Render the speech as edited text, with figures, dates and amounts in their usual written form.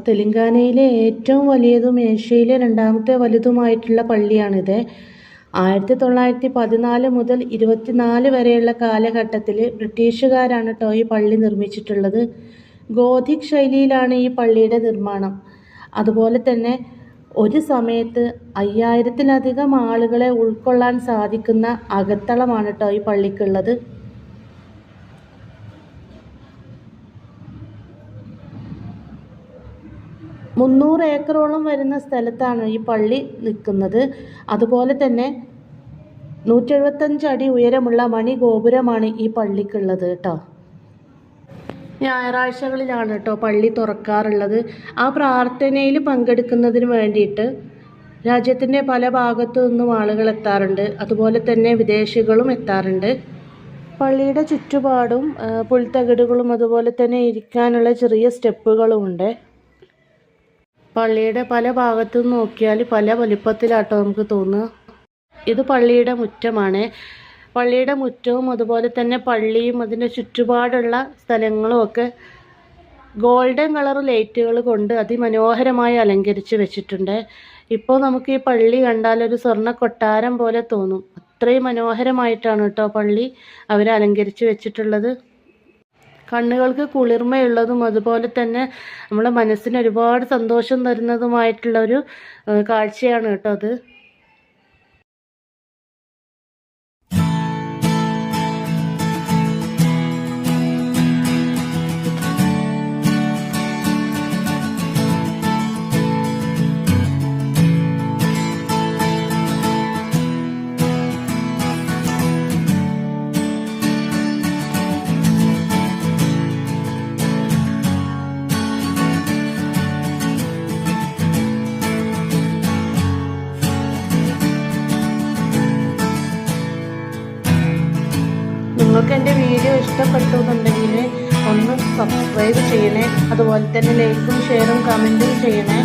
തെലങ്കാനയിലെ ഏറ്റവും വലിയതും ഏഷ്യയിലെ രണ്ടാമത്തെ വലുതുമായിട്ടുള്ള പള്ളിയാണിത്. 1914 മുതൽ 24 വരെയുള്ള കാലഘട്ടത്തിൽ ബ്രിട്ടീഷുകാരാണ് കേട്ടോ ഈ പള്ളി നിർമ്മിച്ചിട്ടുള്ളത്. ഗോഥിക് ശൈലിയിലാണ് ഈ പള്ളിയുടെ നിർമ്മാണം. അതുപോലെ തന്നെ ഒരു സമയത്ത് 5000-ലധികം ആളുകളെ ഉൾക്കൊള്ളാൻ സാധിക്കുന്ന അകത്തളമാണ് കേട്ടോ ഈ പള്ളിക്കുള്ളത്. 300 ഏക്കറോളം വരുന്ന സ്ഥലത്താണ് ഈ പള്ളി നിൽക്കുന്നത്. അതുപോലെ തന്നെ 175 അടി ഉയരമുള്ള മണിഗോപുരമാണ് ഈ പള്ളിക്കുള്ളത് കേട്ടോ. ഞായറാഴ്ചകളിലാണ് കേട്ടോ പള്ളി തുറക്കാറുള്ളത്. ആ പ്രാർത്ഥനയിൽ പങ്കെടുക്കുന്നതിന് വേണ്ടിയിട്ട് രാജ്യത്തിൻ്റെ പല ഭാഗത്തു നിന്നും ആളുകൾ എത്താറുണ്ട്. അതുപോലെ തന്നെ വിദേശികളും എത്താറുണ്ട്. പള്ളിയുടെ ചുറ്റുപാടും പുൽത്തകിടുകളും അതുപോലെ തന്നെ ഇരിക്കാനുള്ള ചെറിയ സ്റ്റെപ്പുകളും ഉണ്ട്. പള്ളിയുടെ പല ഭാഗത്തു നിന്ന് നോക്കിയാൽ പല വലിപ്പത്തിലാട്ടോ നമുക്ക് തോന്നുക. ഇത് പള്ളിയുടെ മുറ്റമാണ്. പള്ളിയുടെ മുറ്റവും അതുപോലെ തന്നെ പള്ളിയും അതിൻ്റെ ചുറ്റുപാടുള്ള സ്ഥലങ്ങളും ഒക്കെ ഗോൾഡൻ കളർ ലൈറ്റുകൾ കൊണ്ട് അതിമനോഹരമായി അലങ്കരിച്ച് വെച്ചിട്ടുണ്ട്. ഇപ്പോൾ നമുക്ക് ഈ പള്ളി കണ്ടാൽ ഒരു സ്വർണ്ണ കൊട്ടാരം പോലെ തോന്നും. അത്രയും മനോഹരമായിട്ടാണ് കേട്ടോ പള്ളി അവർ അലങ്കരിച്ച് വെച്ചിട്ടുള്ളത്. കണ്ണുകൾക്ക് കുളിർമയുള്ളതും അതുപോലെ തന്നെ നമ്മളെ മനസ്സിന് ഒരുപാട് സന്തോഷം തരുന്നതുമായിട്ടുള്ളൊരു കാഴ്ചയാണ് കേട്ടോ അത്. നിങ്ങൾക്ക് എൻ്റെ വീഡിയോ ഇഷ്ടപ്പെട്ടു എന്നുണ്ടെങ്കിൽ ഒന്ന് സബ്സ്ക്രൈബ് ചെയ്യണേ. അതുപോലെ തന്നെ ലൈക്കും ഷെയറും കമൻറ്റും ചെയ്യണേ.